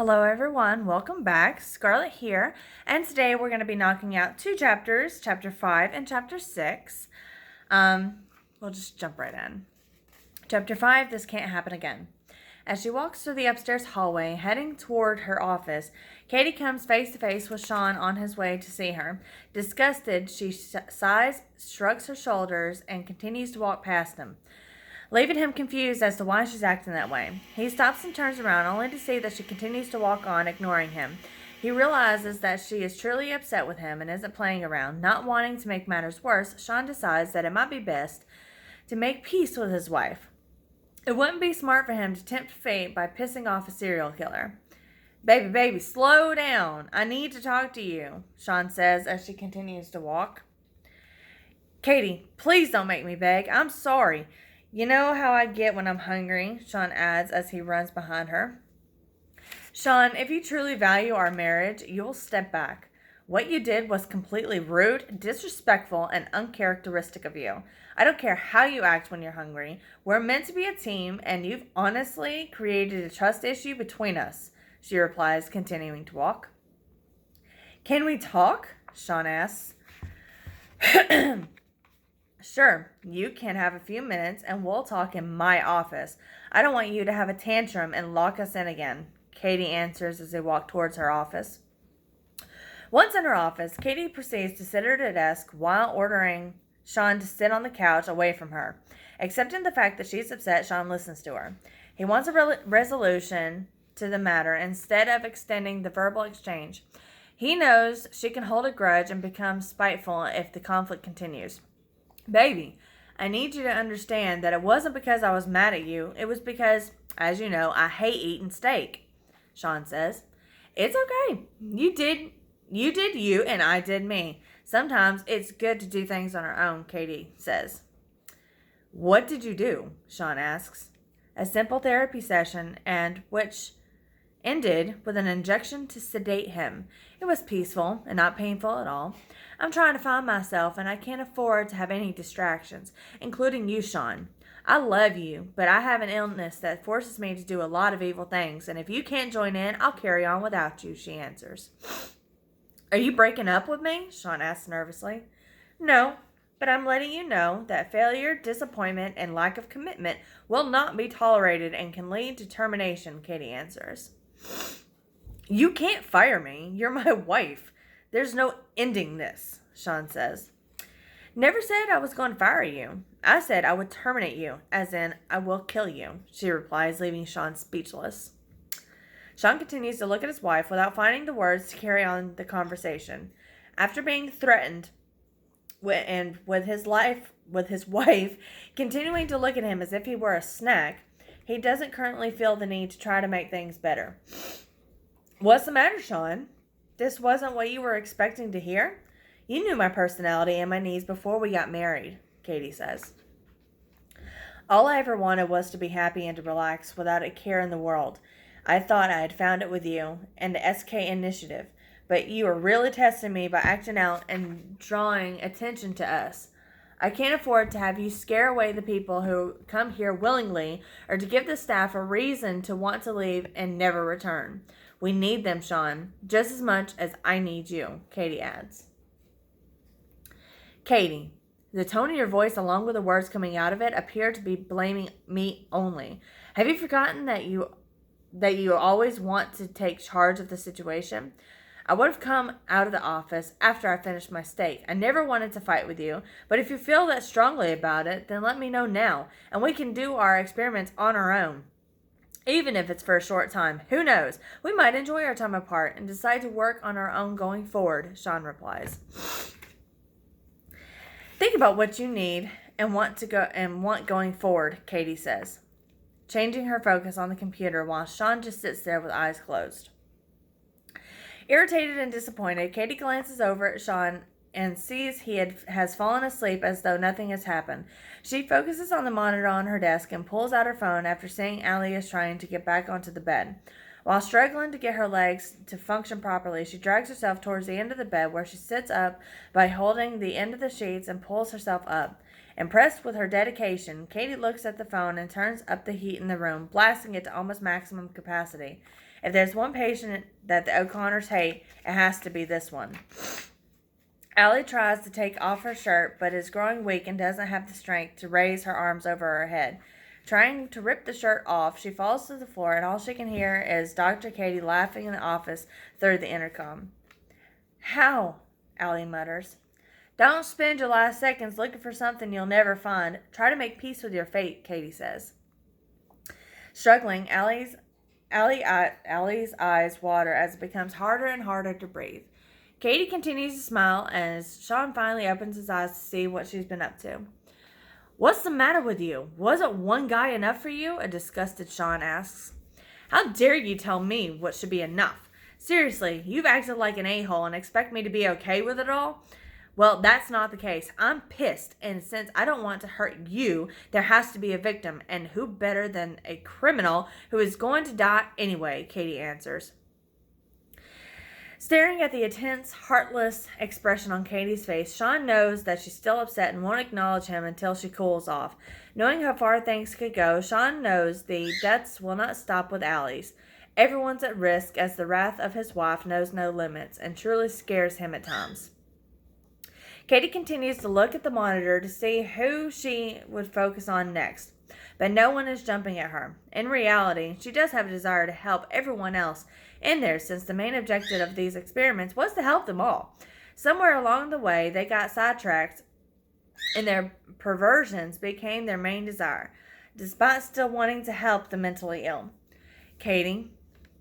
Hello, everyone. Welcome back. Scarlett here, and today we're going to be knocking out two chapters, Chapter 5 and Chapter 6. We'll just jump right in. Chapter 5, This Can't Happen Again. As she walks through the upstairs hallway, heading toward her office, Katie comes face to face with Sean on his way to see her. Disgusted, she sighs, shrugs her shoulders, and continues to walk past him, leaving him confused as to why she's acting that way. He stops and turns around, only to see that she continues to walk on, ignoring him. He realizes that she is truly upset with him and isn't playing around. Not wanting to make matters worse, Sean decides that it might be best to make peace with his wife. It wouldn't be smart for him to tempt fate by pissing off a serial killer. Baby, slow down. I need to talk to you, Sean says as she continues to walk. Katie, please don't make me beg. I'm sorry. You know how I get when I'm hungry, Sean adds as he runs behind her. Sean, if you truly value our marriage, you'll step back. What you did was completely rude, disrespectful, and uncharacteristic of you. I don't care how you act when you're hungry. We're meant to be a team, and you've honestly created a trust issue between us, she replies, continuing to walk. Can we talk? Sean asks. Sure, you can have a few minutes and we'll talk in my office. I don't want you to have a tantrum and lock us in again, Katie answers as they walk towards her office. Once in her office, Katie proceeds to sit at her desk while ordering Sean to sit on the couch away from her. Accepting the fact that she's upset, Sean listens to her. He wants a resolution to the matter instead of extending the verbal exchange. He knows she can hold a grudge and become spiteful if the conflict continues. Baby, I need you to understand that it wasn't because I was mad at you. It was because, as you know, I hate eating steak, Sean says. It's okay. You did you and I did me. Sometimes it's good to do things on our own, Katie says. What did you do? Sean asks. A simple therapy session, and which ended with an injection to sedate him. It was peaceful and not painful at all. I'm trying to find myself, and I can't afford to have any distractions, including you, Sean. I love you, but I have an illness that forces me to do a lot of evil things, and if you can't join in, I'll carry on without you, she answers. Are you breaking up with me? Sean asks nervously. No, but I'm letting you know that failure, disappointment, and lack of commitment will not be tolerated and can lead to termination, Katie answers. You can't fire me. You're my wife. There's no ending this, Sean says. Never said I was going to fire you. I said I would terminate you, as in I will kill you, she replies, leaving Sean speechless. Sean continues to look at his wife without finding the words to carry on the conversation. After being threatened with his wife continuing to look at him as if he were a snack, he doesn't currently feel the need to try to make things better. What's the matter, Sean? This wasn't what you were expecting to hear? You knew my personality and my needs before we got married, Katie says. All I ever wanted was to be happy and to relax without a care in the world. I thought I had found it with you and the SK initiative, but you are really testing me by acting out and drawing attention to us. I can't afford to have you scare away the people who come here willingly or to give the staff a reason to want to leave and never return. We need them, Sean, just as much as I need you, Katie adds. Katie, the tone of your voice along with the words coming out of it appear to be blaming me only. Have you forgotten that you always want to take charge of the situation? I would have come out of the office after I finished my steak. I never wanted to fight with you, but if you feel that strongly about it, then let me know now, and we can do our experiments on our own. Even if it's for a short time, who knows? We might enjoy our time apart and decide to work on our own going forward, Sean replies. Think about what you need and want going forward, Katie says, changing her focus on the computer while Sean just sits there with eyes closed. Irritated and disappointed, Katie glances over at Sean and sees he has fallen asleep as though nothing has happened. She focuses on the monitor on her desk and pulls out her phone after seeing Allie is trying to get back onto the bed. While struggling to get her legs to function properly, she drags herself towards the end of the bed where she sits up by holding the end of the sheets and pulls herself up. Impressed with her dedication, Katie looks at the phone and turns up the heat in the room, blasting it to almost maximum capacity. If there's one patient that the O'Connors hate, it has to be this one. Allie tries to take off her shirt, but is growing weak and doesn't have the strength to raise her arms over her head. Trying to rip the shirt off, she falls to the floor, and all she can hear is Dr. Katie laughing in the office through the intercom. How? Allie mutters. Don't spend your last seconds looking for something you'll never find. Try to make peace with your fate, Katie says. Struggling, Allie's eyes water as it becomes harder and harder to breathe. Katie continues to smile as Sean finally opens his eyes to see what she's been up to. What's the matter with you? Wasn't one guy enough for you? A disgusted Sean asks. How dare you tell me what should be enough? Seriously, you've acted like an a-hole and expect me to be okay with it all? Well, that's not the case. I'm pissed, and since I don't want to hurt you, there has to be a victim, and who better than a criminal who is going to die anyway, Katie answers. Staring at the intense, heartless expression on Katie's face, Sean knows that she's still upset and won't acknowledge him until she cools off. Knowing how far things could go, Sean knows the deaths will not stop with Allie's. Everyone's at risk as the wrath of his wife knows no limits and truly scares him at times. Katie continues to look at the monitor to see who she would focus on next, but no one is jumping at her. In reality, she does have a desire to help everyone else in there since the main objective of these experiments was to help them all. Somewhere along the way, they got sidetracked and their perversions became their main desire, despite still wanting to help the mentally ill. Katie,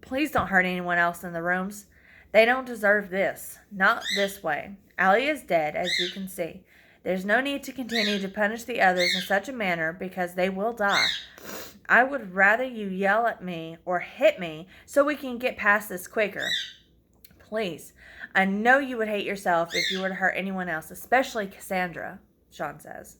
please don't hurt anyone else in the rooms. They don't deserve this. Not this way. Allie is dead, as you can see. There's no need to continue to punish the others in such a manner because they will die. I would rather you yell at me or hit me so we can get past this quicker. Please. I know you would hate yourself if you were to hurt anyone else, especially Cassandra, Sean says.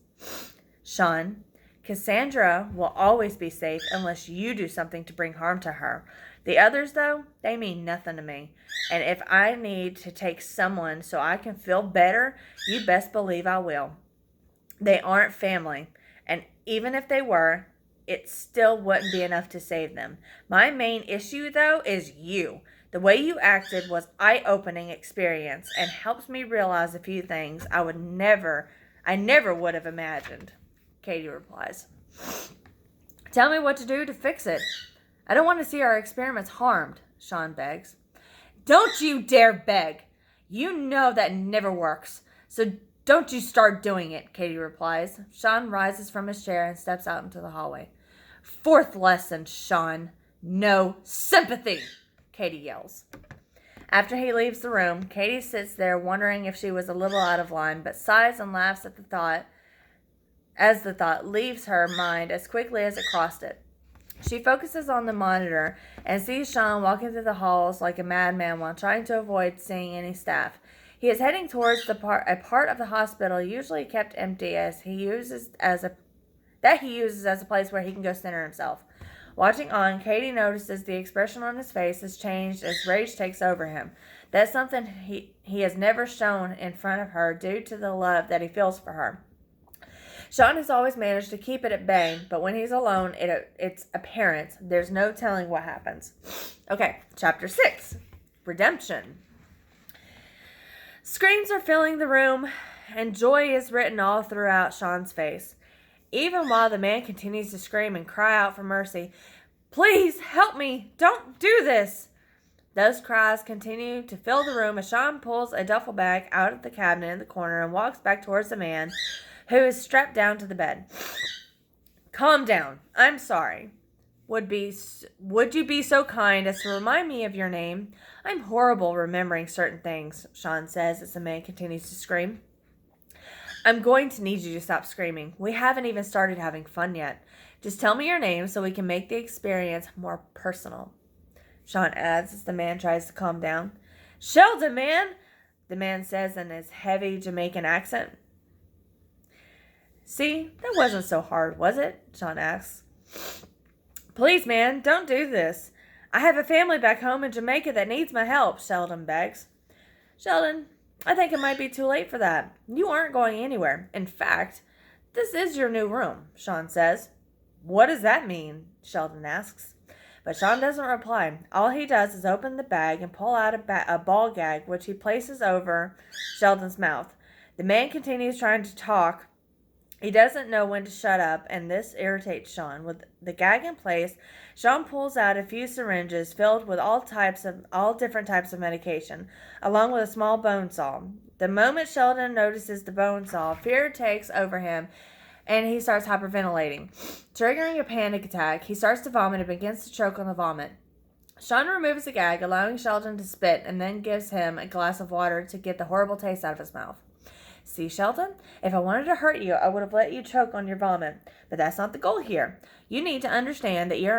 Sean, Cassandra will always be safe unless you do something to bring harm to her. The others, though, they mean nothing to me. And if I need to take someone so I can feel better, you best believe I will. They aren't family, and even if they were, it still wouldn't be enough to save them. My main issue, though, is you. The way you acted was eye-opening experience and helps me realize a few things I never would have imagined. Katie replies. Tell me what to do to fix it. I don't want to see our experiments harmed, Sean begs. Don't you dare beg. You know that never works. So don't you start doing it, Katie replies. Sean rises from his chair and steps out into the hallway. Fourth lesson, Sean. No sympathy, Katie yells. After he leaves the room, Katie sits there wondering if she was a little out of line, but sighs and laughs at the thought as the thought leaves her mind as quickly as it crossed it. She focuses on the monitor and sees Sean walking through the halls like a madman while trying to avoid seeing any staff. He is heading towards a part of the hospital usually kept empty as he uses as a place where he can go center himself. Watching on, Katie notices the expression on his face has changed as rage takes over him. That's something he has never shown in front of her due to the love that he feels for her. Sean has always managed to keep it at bay, but when he's alone, it's apparent. There's no telling what happens. Okay, Chapter 6, Redemption. Screams are filling the room, and joy is written all throughout Sean's face. Even while the man continues to scream and cry out for mercy, "Please help me! Don't do this!" Those cries continue to fill the room as Sean pulls a duffel bag out of the cabinet in the corner and walks back towards the man who is strapped down to the bed. Calm down. I'm sorry. Would you be so kind as to remind me of your name? I'm horrible remembering certain things, Sean says as the man continues to scream. I'm going to need you to stop screaming. We haven't even started having fun yet. Just tell me your name so we can make the experience more personal, Sean adds as the man tries to calm down. Sheldon, man, the man says in his heavy Jamaican accent. See, that wasn't so hard, was it? Sean asks. Please, man, don't do this. I have a family back home in Jamaica that needs my help, Sheldon begs. Sheldon, I think it might be too late for that. You aren't going anywhere. In fact, this is your new room, Sean says. What does that mean? Sheldon asks. But Sean doesn't reply. All he does is open the bag and pull out a ball gag, which he places over Sheldon's mouth. The man continues trying to talk. He doesn't know when to shut up, and this irritates Sean. With the gag in place, Sean pulls out a few syringes filled with all different types of medication, along with a small bone saw. The moment Sheldon notices the bone saw, fear takes over him, and he starts hyperventilating, triggering a panic attack. He starts to vomit and begins to choke on the vomit. Sean removes the gag, allowing Sheldon to spit, and then gives him a glass of water to get the horrible taste out of his mouth. See, Sheldon, if I wanted to hurt you, I would have let you choke on your vomit. But that's not the goal here. You need to understand that you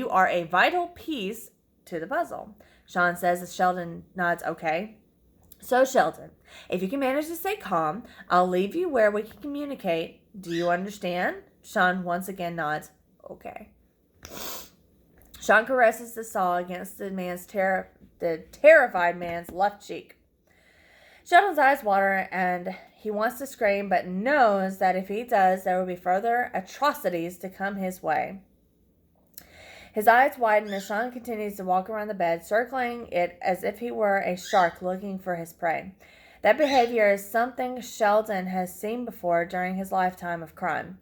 are a vital piece to the puzzle. Sean says as Sheldon nods okay. So, Sheldon, if you can manage to stay calm, I'll leave you where we can communicate. Do you understand? Sean once again nods okay. Sean caresses the saw against the terrified man's left cheek. Sheldon's eyes water and he wants to scream, but knows that if he does, there will be further atrocities to come his way. His eyes widen as Sean continues to walk around the bed, circling it as if he were a shark looking for his prey. That behavior is something Sheldon has seen before during his lifetime of crime.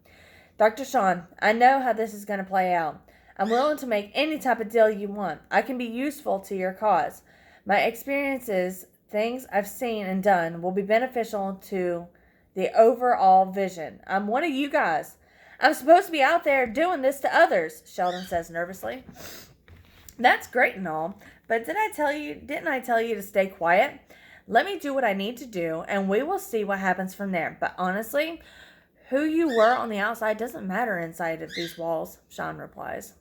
Dr. Sean, I know how this is going to play out. I'm willing to make any type of deal you want. I can be useful to your cause. My experiences, things I've seen and done, will be beneficial to the overall vision. I'm one of you guys. I'm supposed to be out there doing this to others, Sheldon says nervously. That's great and all, but didn't I tell you to stay quiet? Let me do what I need to do, and we will see what happens from there. But honestly, who you were on the outside doesn't matter inside of these walls, Sean replies.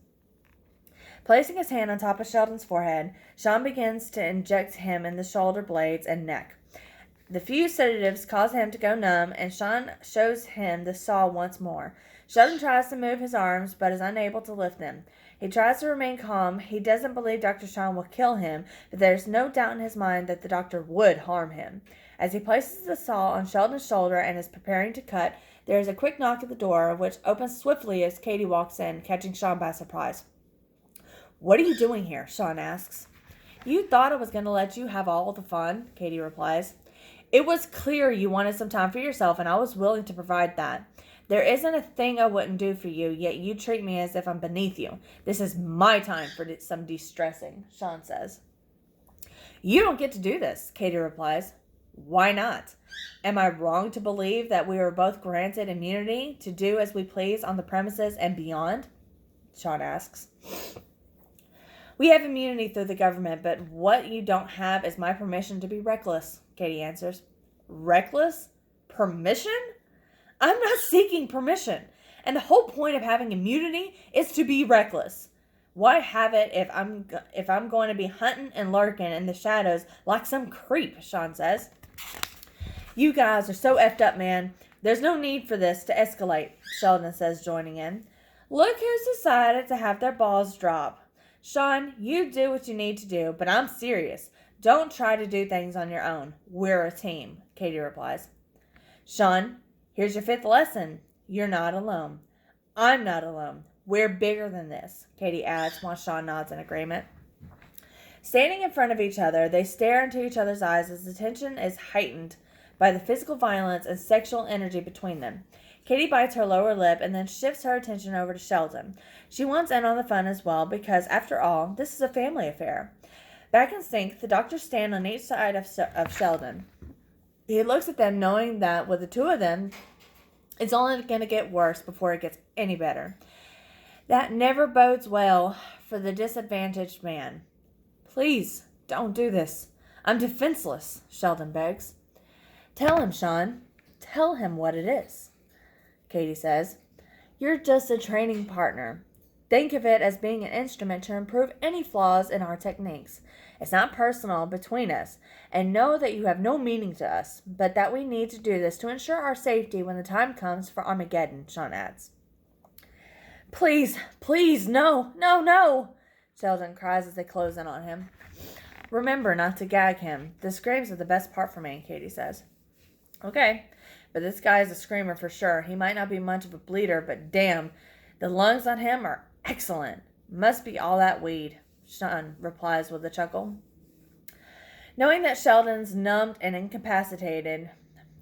Placing his hand on top of Sheldon's forehead, Sean begins to inject him in the shoulder blades and neck. The few sedatives cause him to go numb, and Sean shows him the saw once more. Sheldon tries to move his arms, but is unable to lift them. He tries to remain calm. He doesn't believe Dr. Sean will kill him, but there is no doubt in his mind that the doctor would harm him. As he places the saw on Sheldon's shoulder and is preparing to cut, there is a quick knock at the door, which opens swiftly as Katie walks in, catching Sean by surprise. What are you doing here? Sean asks. You thought I was going to let you have all the fun, Katie replies. It was clear you wanted some time for yourself, and I was willing to provide that. There isn't a thing I wouldn't do for you, yet you treat me as if I'm beneath you. This is my time for some de-stressing, Sean says. You don't get to do this, Katie replies. Why not? Am I wrong to believe that we were both granted immunity to do as we please on the premises and beyond? Sean asks. We have immunity through the government, but what you don't have is my permission to be reckless, Katie answers. Reckless? Permission? I'm not seeking permission, and the whole point of having immunity is to be reckless. Why have it if I'm going to be hunting and lurking in the shadows like some creep, Sean says. You guys are so effed up, man. There's no need for this to escalate, Sheldon says, joining in. Look who's decided to have their balls drop. Sean, you do what you need to do, but I'm serious. Don't try to do things on your own. We're a team, Katie replies. Sean, here's your 5th lesson. You're not alone. I'm not alone. We're bigger than this, Katie adds while Sean nods in agreement. Standing in front of each other, they stare into each other's eyes as the tension is heightened by the physical violence and sexual energy between them. Katie bites her lower lip and then shifts her attention over to Sheldon. She wants in on the fun as well because, after all, this is a family affair. Back in sync, the doctors stand on each side of Sheldon. He looks at them knowing that with the two of them, it's only going to get worse before it gets any better. That never bodes well for the disadvantaged man. Please, don't do this. I'm defenseless, Sheldon begs. Tell him, Sean. Tell him what it is, Katie says. You're just a training partner. Think of it as being an instrument to improve any flaws in our techniques. It's not personal between us, and know that you have no meaning to us, but that we need to do this to ensure our safety when the time comes for Armageddon, Sean adds. Please, please, no, no, no, Sheldon cries as they close in on him. Remember not to gag him. The screams are the best part for me, Katie says. Okay, but this guy is a screamer for sure. He might not be much of a bleeder, but damn, the lungs on him are excellent. Must be all that weed, Sean replies with a chuckle. Knowing that Sheldon's numbed and incapacitated,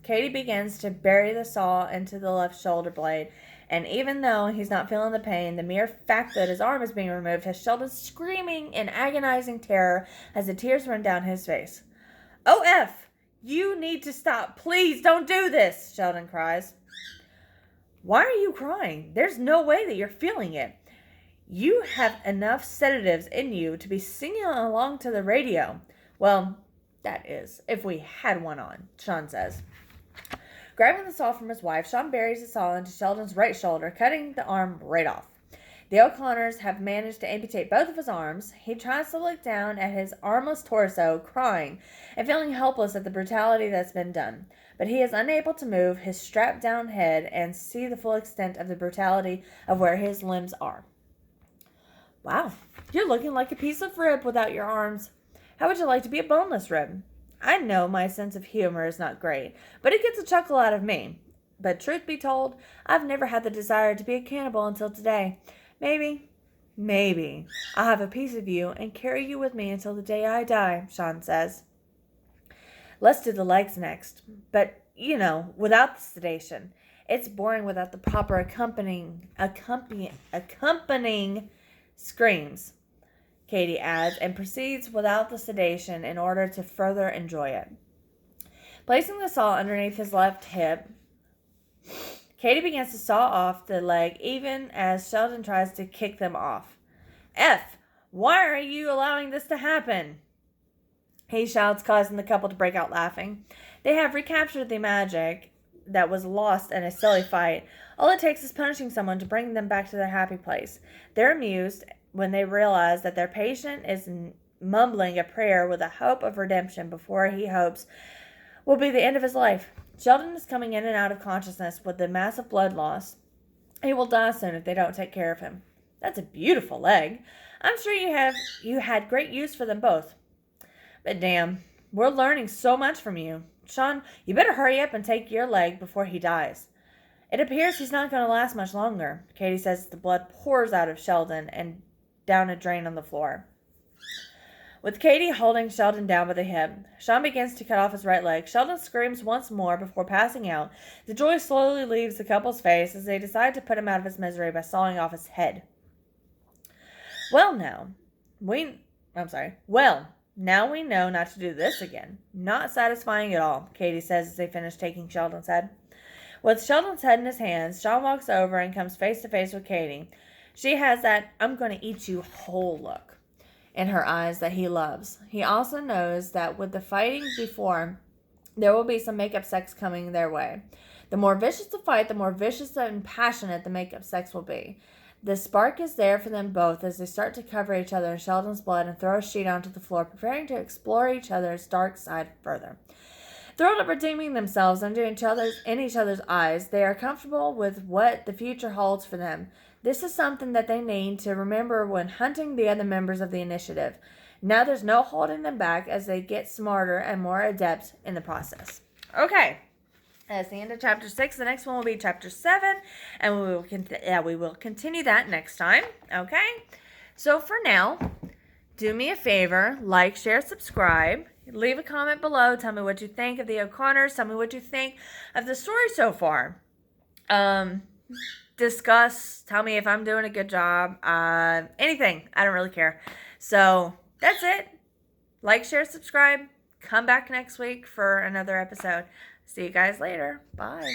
Katie begins to bury the saw into the left shoulder blade, and even though he's not feeling the pain, the mere fact that his arm is being removed has Sheldon screaming in agonizing terror as the tears run down his face. "OF! You need to stop. Please don't do this," Sheldon cries. "Why are you crying? There's no way that you're feeling it. You have enough sedatives in you to be singing along to the radio." "Well, that is, if we had one on," Sean says. Grabbing the saw from his wife, Sean buries the saw into Sheldon's right shoulder, cutting the arm right off. The O'Connors have managed to amputate both of his arms. He tries to look down at his armless torso, crying and feeling helpless at the brutality that's been done. But he is unable to move his strapped-down head and see the full extent of the brutality of where his limbs are. "Wow, you're looking like a piece of rib without your arms. How would you like to be a boneless rib?" I know my sense of humor is not great, but it gets a chuckle out of me. But truth be told, I've never had the desire to be a cannibal until today. Maybe, I'll have a piece of you and carry you with me until the day I die, Sean says. Let's do the legs next, but, without the sedation. It's boring without the proper accompanying screams, Katie adds, and proceeds without the sedation in order to further enjoy it. Placing the saw underneath his left hip, Katie begins to saw off the leg even as Sheldon tries to kick them off. Why are you allowing this to happen?" he shouts, causing the couple to break out laughing. They have recaptured the magic that was lost in a silly fight. All it takes is punishing someone to bring them back to their happy place. They're amused when they realize that their patient is mumbling a prayer with a hope of redemption before he hopes will be the end of his life. Sheldon is coming in and out of consciousness with the massive blood loss. He will die soon if they don't take care of him. That's a beautiful leg. I'm sure you had great use for them both. But damn, we're learning so much from you. Sean, you better hurry up and take your leg before he dies. It appears he's not going to last much longer, Katie says as the blood pours out of Sheldon and down a drain on the floor. With Katie holding Sheldon down by the hip, Sean begins to cut off his right leg. Sheldon screams once more before passing out. The joy slowly leaves the couple's face as they decide to put him out of his misery by sawing off his head. Now we know not to do this again. Not satisfying at all, Katie says as they finish taking Sheldon's head. With Sheldon's head in his hands, Sean walks over and comes face to face with Katie. She has that "I'm going to eat you whole" look in her eyes that he loves. He also knows that with the fighting before, there will be some make-up sex coming their way. The more vicious the fight, the more vicious and passionate the make-up sex will be. The spark is there for them both as they start to cover each other in Sheldon's blood and throw a sheet onto the floor, preparing to explore each other's dark side further. Thrilled at redeeming themselves in each other's eyes, they are comfortable with what the future holds for them. This is something that they need to remember when hunting the other members of the initiative. Now there's no holding them back as they get smarter and more adept in the process. Okay, that's the end of chapter 6. The next one will be chapter 7, and we will continue that next time. Okay, so for now, do me a favor, like, share, subscribe. Leave a comment below. Tell me what you think of the O'Connors. Tell me what you think of the story so far. Discuss. Tell me if I'm doing a good job. Anything. I don't really care. So that's it. Like, share, subscribe. Come back next week for another episode. See you guys later. Bye.